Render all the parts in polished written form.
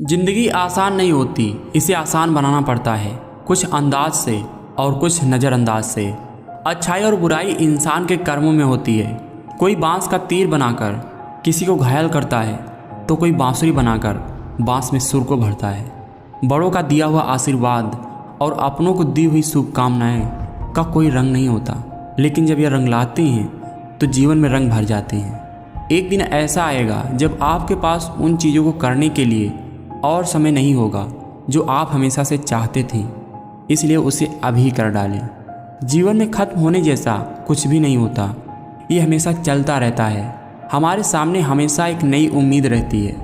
जिंदगी आसान नहीं होती, इसे आसान बनाना पड़ता है, कुछ अंदाज से और कुछ नज़रअंदाज से। अच्छाई और बुराई इंसान के कर्मों में होती है। कोई बांस का तीर बनाकर किसी को घायल करता है तो कोई बांसुरी बनाकर बांस में सुर को भरता है। बड़ों का दिया हुआ आशीर्वाद और अपनों को दी हुई शुभकामनाएं का कोई रंग नहीं होता, लेकिन जब ये रंग लाते हैं तो जीवन में रंग भर जाते हैं। एक दिन ऐसा आएगा जब आपके पास उन चीज़ों को करने के लिए और समय नहीं होगा जो आप हमेशा से चाहते थे, इसलिए उसे अभी कर डालें। जीवन में ख़त्म होने जैसा कुछ भी नहीं होता, ये हमेशा चलता रहता है। हमारे सामने हमेशा एक नई उम्मीद रहती है,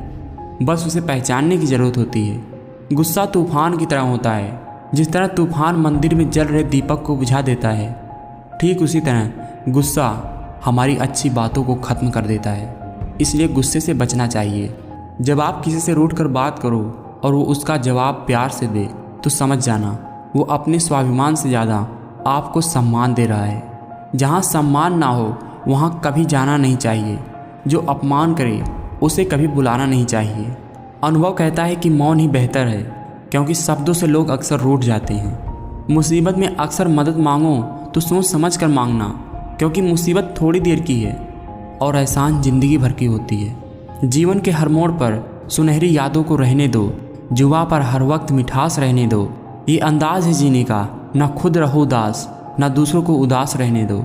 बस उसे पहचानने की ज़रूरत होती है। गुस्सा तूफान की तरह होता है, जिस तरह तूफान मंदिर में जल रहे दीपक को बुझा देता है, ठीक उसी तरह गुस्सा हमारी अच्छी बातों को ख़त्म कर देता है। इसलिए गुस्से से बचना चाहिए। जब आप किसी से रूठ कर बात करो और वो उसका जवाब प्यार से दे तो समझ जाना वो अपने स्वाभिमान से ज़्यादा आपको सम्मान दे रहा है। जहाँ सम्मान ना हो वहाँ कभी जाना नहीं चाहिए। जो अपमान करे उसे कभी बुलाना नहीं चाहिए। अनुभव कहता है कि मौन ही बेहतर है, क्योंकि शब्दों से लोग अक्सर रूठ जाते हैं। मुसीबत में अक्सर मदद मांगो तो सोच समझ कर मांगना, क्योंकि मुसीबत थोड़ी देर की है और एहसान ज़िंदगी भर की होती है। जीवन के हर मोड़ पर सुनहरी यादों को रहने दो, जुबां पर हर वक्त मिठास रहने दो। ये अंदाज है जीने का, ना खुद रहो उदास, ना दूसरों को उदास रहने दो।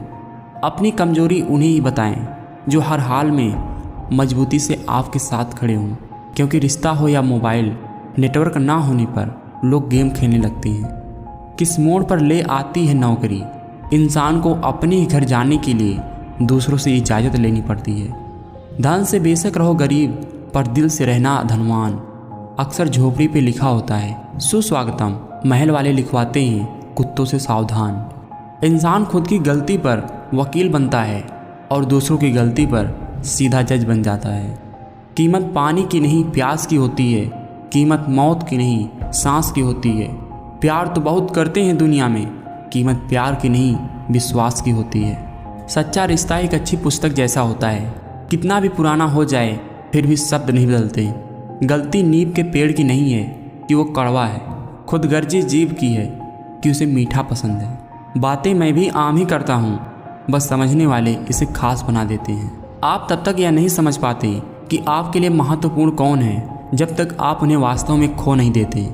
अपनी कमजोरी उन्हें ही बताएं जो हर हाल में मजबूती से आपके साथ खड़े हों, क्योंकि रिश्ता हो या मोबाइल, नेटवर्क ना होने पर लोग गेम खेलने लगते हैं। किस मोड़ पर ले आती है नौकरी, इंसान को अपने ही घर जाने के लिए दूसरों से इजाज़त लेनी पड़ती है। धन से बेशक रहो गरीब, पर दिल से रहना धनवान। अक्सर झोपड़ी पे लिखा होता है सुस्वागतम, महल वाले लिखवाते हैं कुत्तों से सावधान। इंसान खुद की गलती पर वकील बनता है और दूसरों की गलती पर सीधा जज बन जाता है। कीमत पानी की नहीं प्यास की होती है, कीमत मौत की नहीं सांस की होती है। प्यार तो बहुत करते हैं दुनिया में, कीमत प्यार की नहीं विश्वास की होती है। सच्चा रिश्ता एक अच्छी पुस्तक जैसा होता है, कितना भी पुराना हो जाए फिर भी शब्द नहीं बदलते। गलती नीम के पेड़ की नहीं है कि वो कड़वा है, खुद गर्जी जीव की है कि उसे मीठा पसंद है। बातें मैं भी आम ही करता हूँ, बस समझने वाले इसे खास बना देते हैं। आप तब तक यह नहीं समझ पाते कि आपके लिए महत्वपूर्ण कौन है जब तक आप उन्हें वास्तव में खो नहीं देते।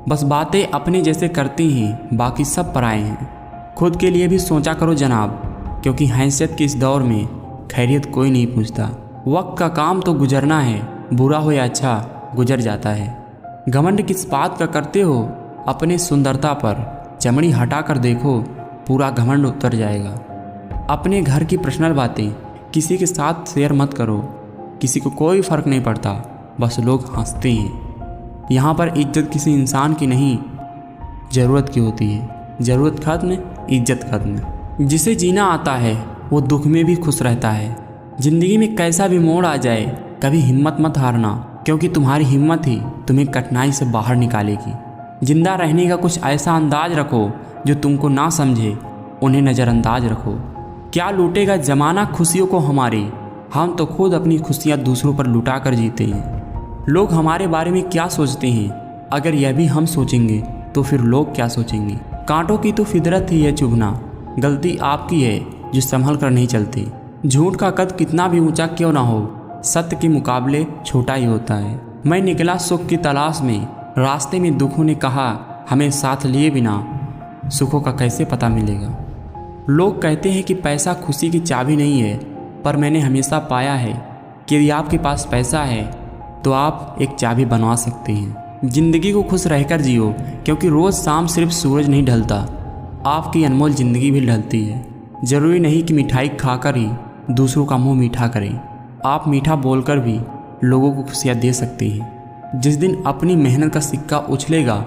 बस बातें अपने जैसे करते हैं, बाकी सब पराए हैं। खुद के लिए भी सोचा करो जनाब, क्योंकि हैसियत के इस दौर में खैरियत कोई नहीं पूछता। वक्त का काम तो गुजरना है, बुरा हो या अच्छा गुजर जाता है। घमंड किस बात का करते हो अपने सुंदरता पर, चमड़ी हटा कर देखो पूरा घमंड उतर जाएगा। अपने घर की पर्सनल बातें किसी के साथ शेयर मत करो, किसी को कोई फ़र्क नहीं पड़ता, बस लोग हंसते हैं। यहाँ पर इज्जत किसी इंसान की नहीं, ज़रूरत की होती है। ज़रूरत खत्म, इज्जत खत्म। जिसे जीना आता है वो दुख में भी खुश रहता है। ज़िंदगी में कैसा भी मोड़ आ जाए, कभी हिम्मत मत हारना, क्योंकि तुम्हारी हिम्मत ही तुम्हें कठिनाई से बाहर निकालेगी। जिंदा रहने का कुछ ऐसा अंदाज रखो जो तुमको ना समझे उन्हें नज़रअंदाज रखो। क्या लूटेगा ज़माना खुशियों को हमारी, हम तो खुद अपनी खुशियाँ दूसरों पर लुटा कर जीते हैं। लोग हमारे बारे में क्या सोचते हैं, अगर यह भी हम सोचेंगे तो फिर लोग क्या सोचेंगे। कांटों की तो फितरत ही है चुभना, गलती आपकी है जो संभल कर नहीं चलती। झूठ का कद कितना भी ऊंचा क्यों ना हो, सत्य के मुकाबले छोटा ही होता है। मैं निकला सुख की तलाश में, रास्ते में दुखों ने कहा हमें साथ लिए बिना सुखों का कैसे पता मिलेगा। लोग कहते हैं कि पैसा खुशी की चाबी नहीं है, पर मैंने हमेशा पाया है कि यदि आपके पास पैसा है तो आप एक चाबी बनवा सकते हैं। ज़िंदगी को खुश रहकर जियो, क्योंकि रोज़ शाम सिर्फ सूरज नहीं ढलता, आपकी अनमोल ज़िंदगी भी ढलती है। ज़रूरी नहीं कि मिठाई खाकर ही दूसरों का मुंह मीठा करें, आप मीठा बोलकर भी लोगों को खुशियाँ दे सकते हैं। जिस दिन अपनी मेहनत का सिक्का उछलेगा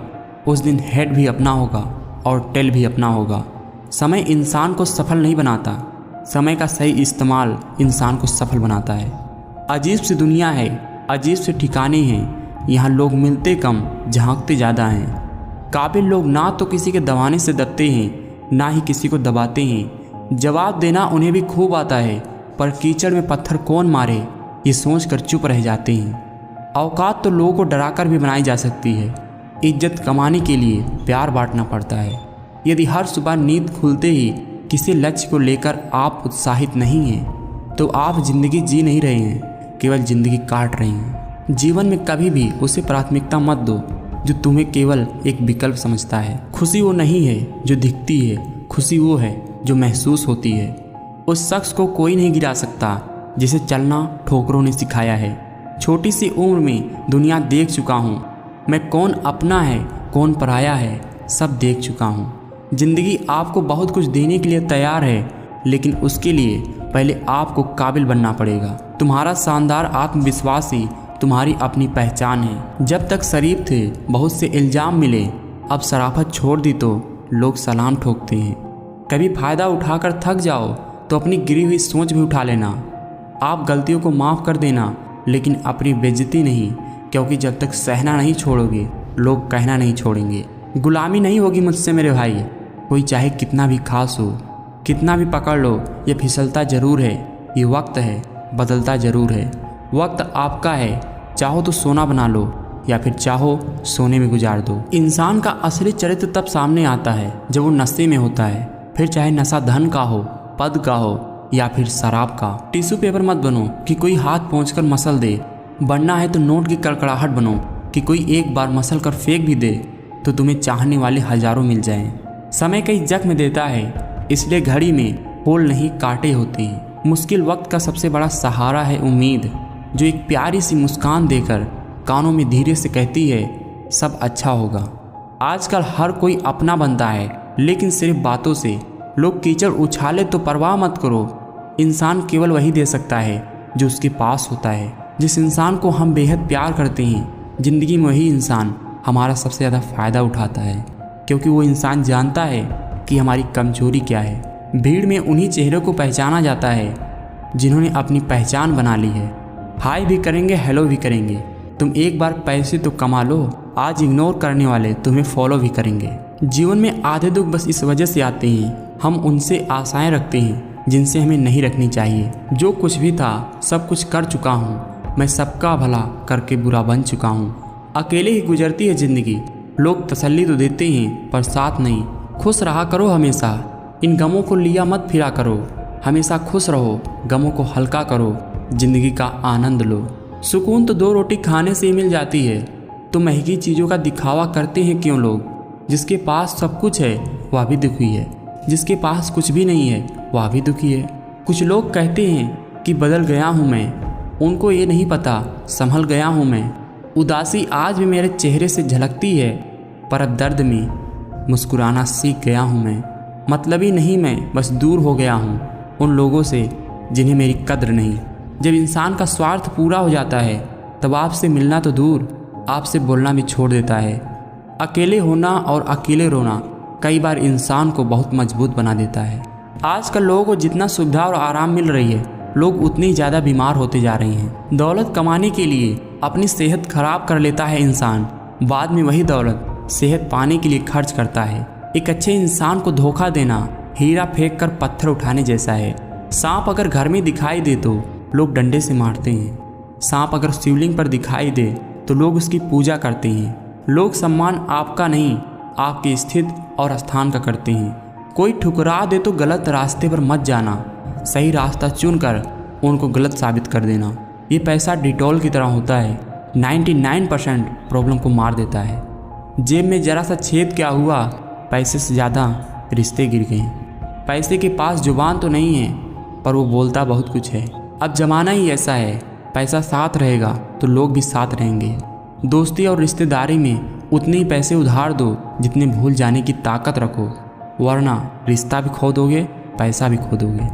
उस दिन हेड भी अपना होगा और टेल भी अपना होगा। समय इंसान को सफल नहीं बनाता, समय का सही इस्तेमाल इंसान को सफल बनाता है। अजीब सी दुनिया है, अजीब से ठिकाने हैं, यहाँ लोग मिलते कम झांकते ज़्यादा हैं। काबिल लोग ना तो किसी के दबाने से दबते हैं, ना ही किसी को दबाते हैं। जवाब देना उन्हें भी खूब आता है, पर कीचड़ में पत्थर कौन मारे ये सोच कर चुप रह जाते हैं। औकात तो लोगों को डराकर भी बनाई जा सकती है। इज्जत कमाने के लिए प्यार बांटना पड़ता है। यदि हर सुबह नींद खुलते ही किसी लक्ष्य को लेकर आप उत्साहित नहीं हैं तो आप ज़िंदगी जी नहीं रहे हैं, केवल ज़िंदगी काट रहे हैं। जीवन में कभी भी उसे प्राथमिकता मत दो जो तुम्हें केवल एक विकल्प समझता है। खुशी वो नहीं है जो दिखती है, खुशी वो है जो महसूस होती है। उस शख्स को कोई नहीं गिरा सकता जिसे चलना ठोकरों ने सिखाया है। छोटी सी उम्र में दुनिया देख चुका हूँ, मैं कौन अपना है कौन पराया है सब देख चुका हूँ। ज़िंदगी आपको बहुत कुछ देने के लिए तैयार है, लेकिन उसके लिए पहले आपको काबिल बनना पड़ेगा। तुम्हारा शानदार आत्मविश्वास ही तुम्हारी अपनी पहचान है। जब तक शरीफ थे बहुत से इल्ज़ाम मिले, अब शराफत छोड़ दी तो लोग सलाम ठोकते हैं। कभी फ़ायदा उठाकर थक जाओ तो अपनी गिरी हुई सोच भी उठा लेना। आप गलतियों को माफ़ कर देना, लेकिन अपनी बेइज्जती नहीं, क्योंकि जब तक सहना नहीं छोड़ोगे लोग कहना नहीं छोड़ेंगे। गुलामी नहीं होगी मुझसे मेरे भाई। कोई चाहे कितना भी खास हो, कितना भी पकड़ लो, ये फिसलता ज़रूर है। ये वक्त है, बदलता ज़रूर है। वक्त आपका है, चाहो तो सोना बना लो या फिर चाहो सोने में गुजार दो। इंसान का असली चरित्र तब सामने आता है जब वो नशे में होता है, फिर चाहे नशा धन का हो, पद का हो या फिर शराब का। टिश्यू पेपर मत बनो कि कोई हाथ पहुँचकर मसल दे। बनना है तो नोट की कड़कड़ाहट बनो कि कोई एक बार मसल कर फेंक भी दे तो तुम्हें चाहने वाले हजारों मिल जाएं। समय कई जख्म देता है, इसलिए घड़ी में होल नहीं कांटे होते हैं। मुश्किल वक्त का सबसे बड़ा सहारा है उम्मीद, जो एक प्यारी सी मुस्कान देकर कानों में धीरे से कहती है सब अच्छा होगा। आजकल हर कोई अपना बनता है, लेकिन सिर्फ बातों से। लोग कीचड़ उछाले तो परवाह मत करो। इंसान केवल वही दे सकता है जो उसके पास होता है। जिस इंसान को हम बेहद प्यार करते हैं, ज़िंदगी में वही इंसान हमारा सबसे ज़्यादा फ़ायदा उठाता है, क्योंकि वो इंसान जानता है कि हमारी कमजोरी क्या है। भीड़ में उन्हीं चेहरों को पहचाना जाता है जिन्होंने अपनी पहचान बना ली है। हाय भी करेंगे, हेलो भी करेंगे। तुम एक बार पैसे तो कमा लो, आज इग्नोर करने वाले तुम्हें फॉलो भी करेंगे। जीवन में आधे दुख बस इस वजह से आते हैं, हम उनसे आशाएं रखते हैं जिनसे हमें नहीं रखनी चाहिए। जो कुछ भी था सब कुछ कर चुका हूँ, मैं सबका भला करके बुरा बन चुका हूँ। अकेले ही गुजरती है ज़िंदगी, लोग तसल्ली तो देते हैं पर साथ नहीं। खुश रहा करो हमेशा, इन गमों को लिया मत फिरा करो। हमेशा खुश रहो, गमों को हल्का करो, ज़िंदगी का आनंद लो। सुकून तो 2 रोटी खाने से ही मिल जाती है, तो महंगी चीज़ों का दिखावा करते हैं क्यों लोग। जिसके पास सब कुछ है वह भी दुखी है, जिसके पास कुछ भी नहीं है वह भी दुखी है। कुछ लोग कहते हैं कि बदल गया हूँ मैं, उनको ये नहीं पता संभल गया हूँ मैं। उदासी आज भी मेरे चेहरे से झलकती है, पर अब दर्द में मुस्कुराना सीख गया हूँ मैं। मतलबी नहीं मैं, बस दूर हो गया हूँ उन लोगों से जिन्हें मेरी कद्र नहीं। जब इंसान का स्वार्थ पूरा हो जाता है तब आपसे मिलना तो दूर, आपसे बोलना भी छोड़ देता है। अकेले होना और अकेले रोना कई बार इंसान को बहुत मजबूत बना देता है। आजकल लोगों को जितना सुविधा और आराम मिल रही है, लोग उतनी ज़्यादा बीमार होते जा रहे हैं। दौलत कमाने के लिए अपनी सेहत खराब कर लेता है इंसान, बाद में वही दौलत सेहत पाने के लिए खर्च करता है। एक अच्छे इंसान को धोखा देना हीरा फेंक कर पत्थर उठाने जैसा है। सांप अगर घर में दिखाई दे तो लोग डंडे से मारते हैं। सांप अगर शिवलिंग पर दिखाई दे तो लोग उसकी पूजा करते हैं। लोग सम्मान आपका नहीं, आपके स्थिति और स्थान का करते हैं। कोई ठुकरा दे तो गलत रास्ते पर मत जाना, सही रास्ता चुनकर उनको गलत साबित कर देना। ये पैसा डिटॉल की तरह होता है, 99% प्रॉब्लम को मार देता है। जेब में जरा सा छेद क्या हुआ, पैसे से ज़्यादा रिश्ते गिर गए। पैसे के पास जुबान तो नहीं है पर वो बोलता बहुत कुछ है। अब ज़माना ही ऐसा है, पैसा साथ रहेगा तो लोग भी साथ रहेंगे। दोस्ती और रिश्तेदारी में उतने ही पैसे उधार दो जितने भूल जाने की ताकत रखो, वरना रिश्ता भी खो दोगे, पैसा भी खो दोगे।